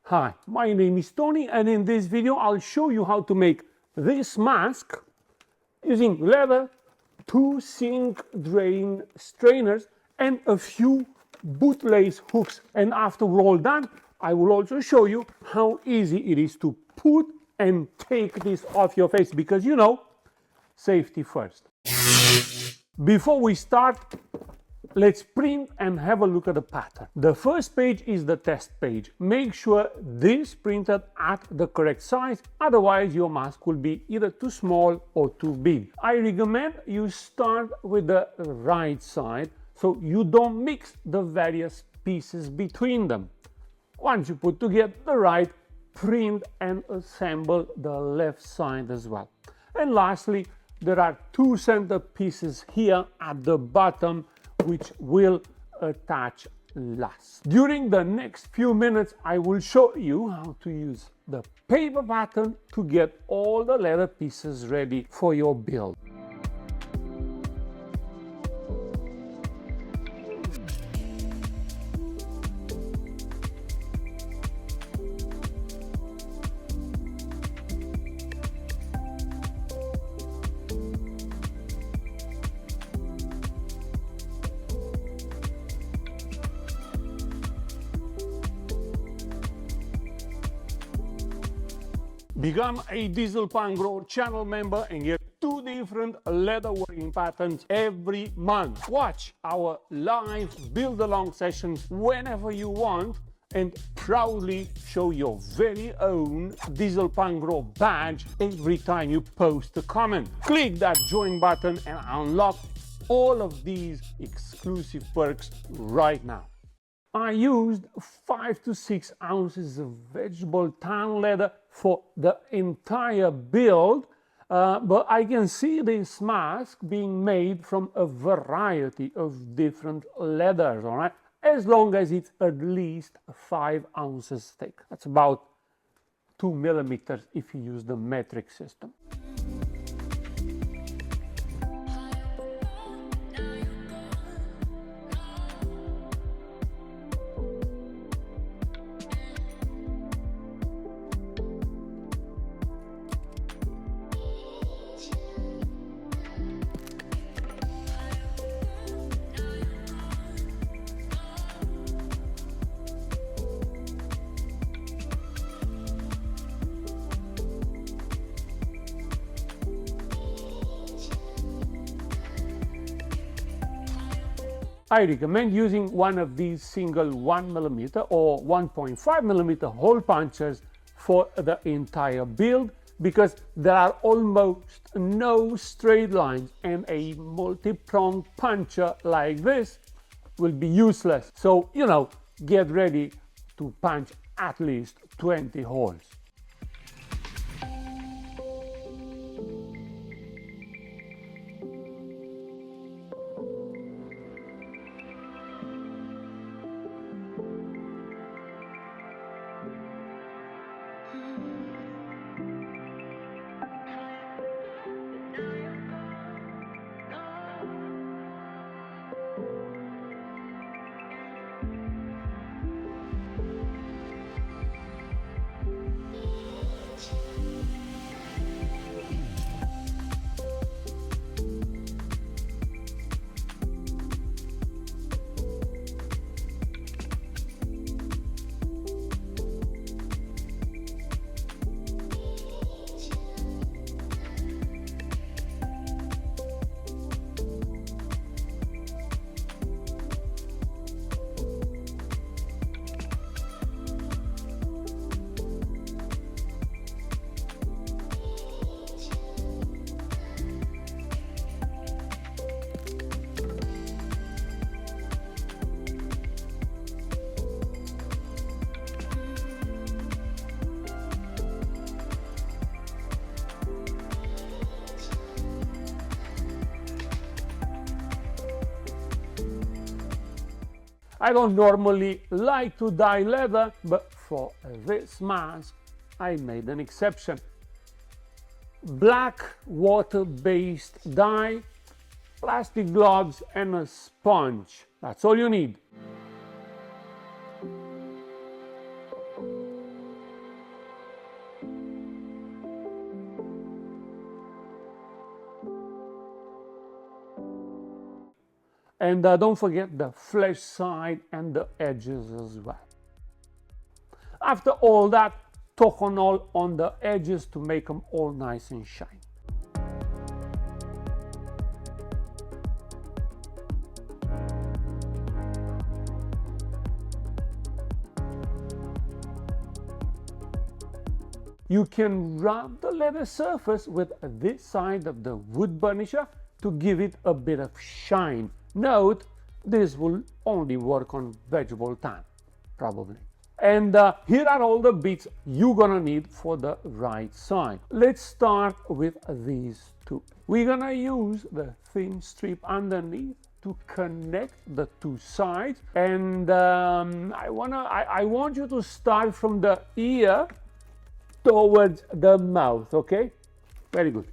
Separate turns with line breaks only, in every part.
Hi, my name is Tony, and in this video I'll show you how to make this mask using leather, 2 zinc drain strainers and a few bootlace hooks. And after we're all done, I will also show you how easy it is to put and take this off your face, because you know, safety first. Before we start, let's print and have a look at the pattern. The first page is the test page. Make sure this printed at the correct size, otherwise your mask will be either too small or too big. I recommend you start with the right side so you don't mix the various pieces between them. Once you put together the right, print and assemble the left side as well. And lastly, there are 2 center pieces here at the bottom which will attach last. During the next few minutes, I will show you how to use the paper pattern to get all the leather pieces ready for your build. Become a Diesel Punk Grow channel member and get 2 different leather working patterns every month. Watch our live build along sessions whenever you want and proudly show your very own Diesel Punk Grow badge every time you post a comment. Click that join button and unlock all of these exclusive perks right now. I used 5 to 6 ounces of vegetable tan leather for the entire build, but I can see this mask being made from a variety of different leathers, all right? As long as it's at least 5 ounces thick. That's about 2 millimeters if you use the metric system. I recommend using one of these single 1mm or 1.5mm hole punchers for the entire build, because there are almost no straight lines and a multi-pronged puncher like this will be useless. So, you know, get ready to punch at least 20 holes. I don't normally like to dye leather, but for this mask I made an exception. Black water-based dye, plastic gloves and a sponge. That's all you need. And don't forget the flesh side and the edges as well. After all that, Tokonol on the edges to make them all nice and shiny. You can rub the leather surface with this side of the wood burnisher to give it a bit of shine. Note, this will only work on vegetable tan, probably. And here are all the bits you're gonna need for the right side. Let's start with these two. We're gonna use the thin strip underneath to connect the two sides. And I want you to start from the ear towards the mouth, okay? Very good.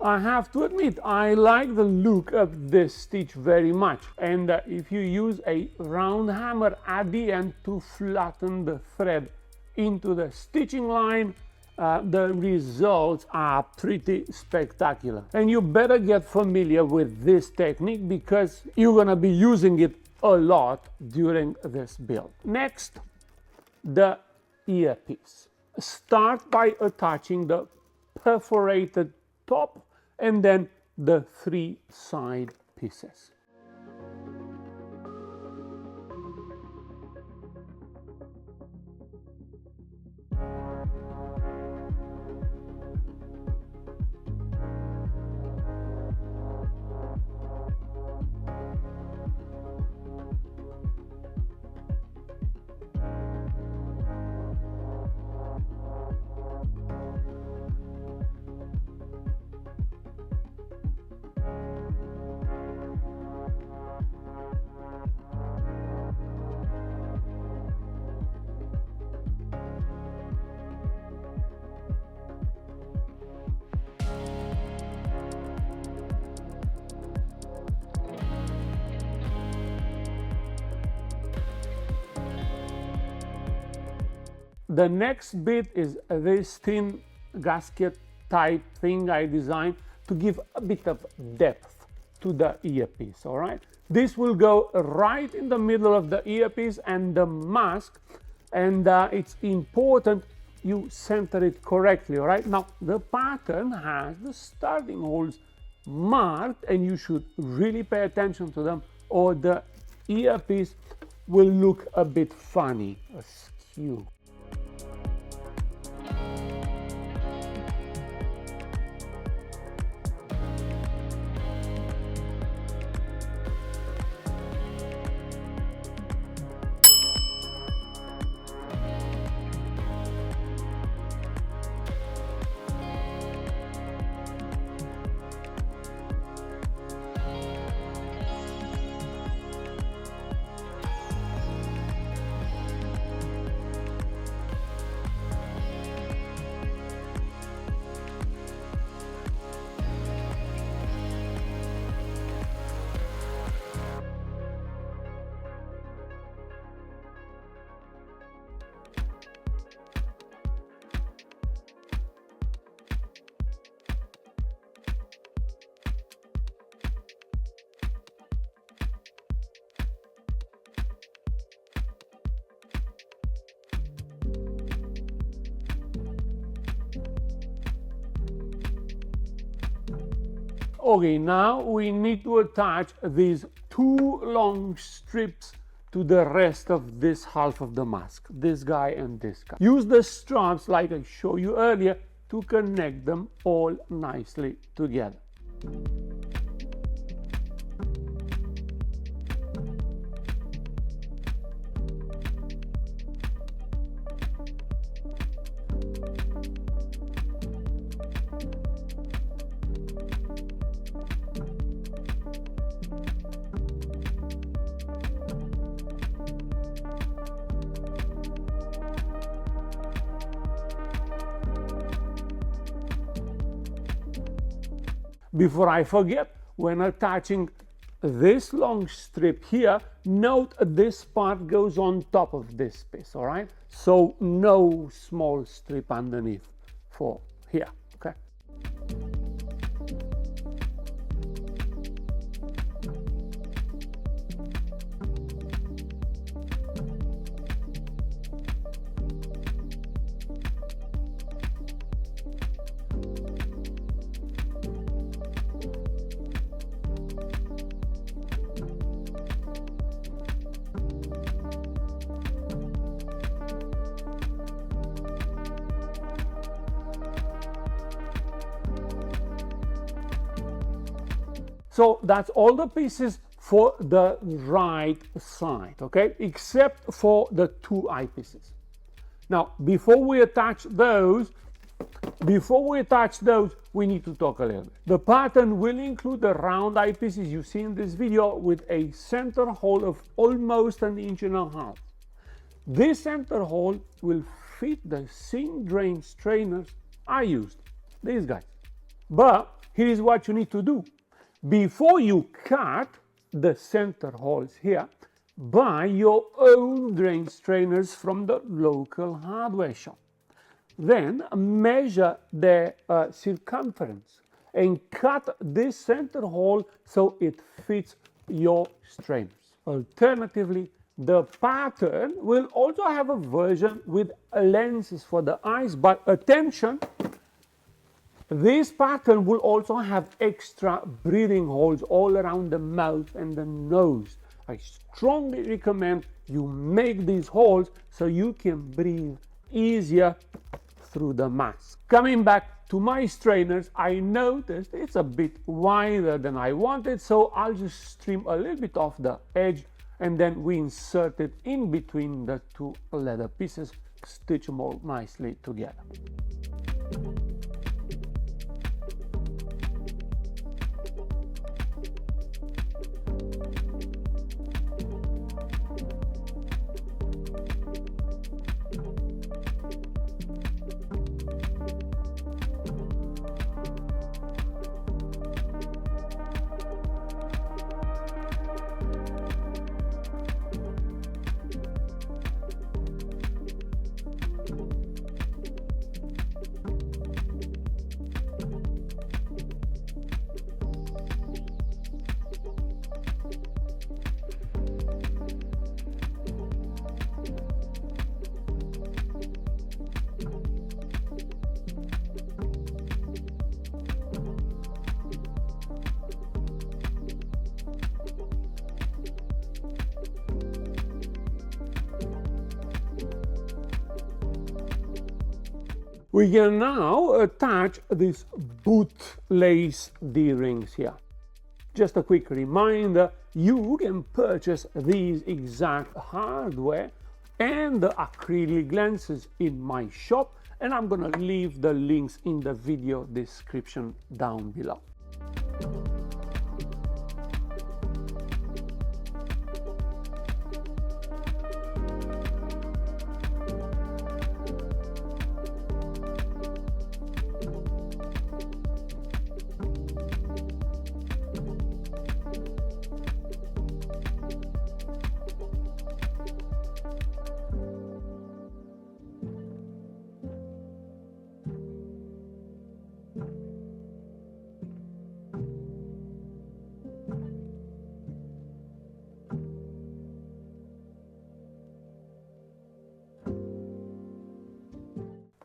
I have to admit, I like the look of this stitch very much. And if you use a round hammer at the end to flatten the thread into the stitching line, the results are pretty spectacular. And you better get familiar with this technique because you're gonna be using it a lot during this build. Next, the earpiece. Start by attaching the perforated top and then the three side pieces. The next bit is this thin gasket type thing I designed to give a bit of depth to the earpiece, all right? This will go right in the middle of the earpiece and the mask, and it's important you center it correctly, all right? Now, the pattern has the starting holes marked, and you should really pay attention to them, or the earpiece will look a bit funny, askew. Okay, now we need to attach these two long strips to the rest of this half of the mask, this guy and this guy. Use the straps like I showed you earlier to connect them all nicely together. Before I forget, when attaching this long strip here, note this part goes on top of this piece, all right? So no small strip underneath for here, okay? So that's all the pieces for the right side, okay? Except for the two eyepieces. Now, before we attach those, we need to talk a little bit. The pattern will include the round eyepieces you see in this video with a center hole of almost 1.5 inches. This center hole will fit the sink drain strainers I used, these guys. But here is what you need to do. Before you cut the center holes here, buy your own drain strainers from the local hardware shop. Then measure the circumference and cut this center hole so it fits your strainers. Alternatively, the pattern will also have a version with lenses for the eyes, but attention, this pattern will also have extra breathing holes all around the mouth and the nose. I strongly recommend you make these holes so you can breathe easier through the mask. Coming back to my strainers, I noticed it's a bit wider than I wanted, so I'll just trim a little bit off the edge and then we insert it in between the two leather pieces, stitch them all nicely together. We can now attach these bootlace D-rings here. Just a quick reminder, you can purchase these exact hardware and the acrylic lenses in my shop, and I'm gonna leave the links in the video description down below.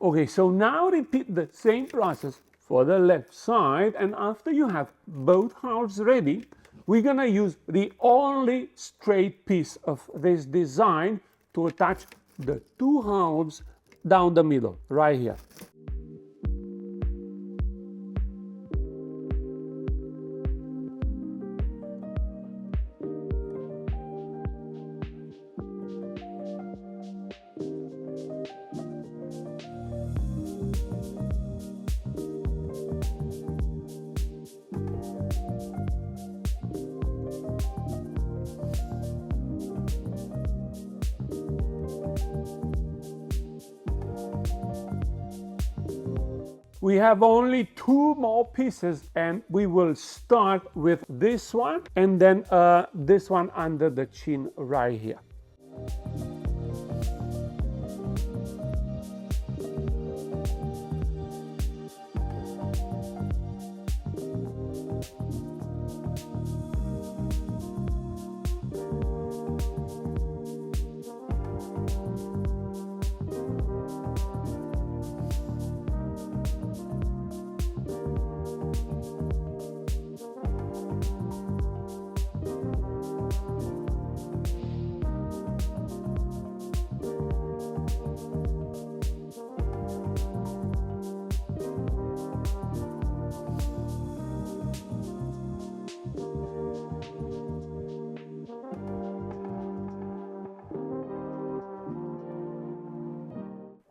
Okay, so now repeat the same process for the left side, and after you have both halves ready, we're gonna use the only straight piece of this design to attach the two halves down the middle, right here. We have only two more pieces, and we will start with this one and then this one under the chin right here.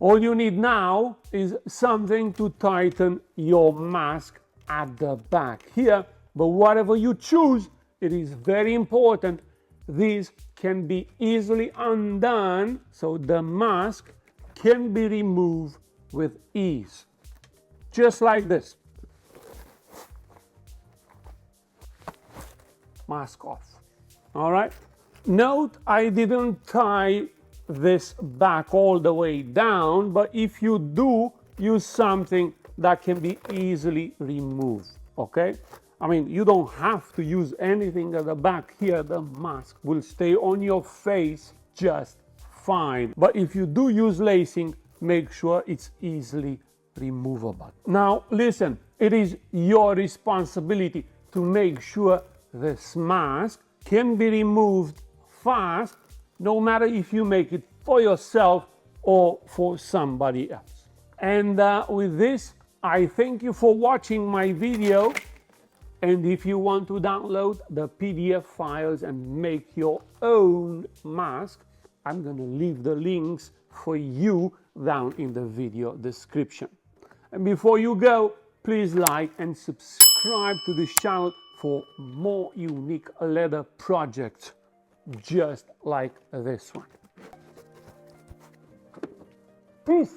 All you need now is something to tighten your mask at the back here, but whatever you choose, it is very important. These can be easily undone, so the mask can be removed with ease. Just like this. Mask off. All right? Note, I didn't tie this back all the way down, but if you do, use something that can be easily removed, okay? I mean, you don't have to use anything at the back here. The mask will stay on your face just fine. But if you do use lacing, make sure it's easily removable. Now, listen, it is your responsibility to make sure this mask can be removed fast, no matter if you make it for yourself or for somebody else. And with this, I thank you for watching my video. And if you want to download the PDF files and make your own mask, I'm going to leave the links for you down in the video description. And before you go, please like and subscribe to this channel for more unique leather projects just like this one. Peace.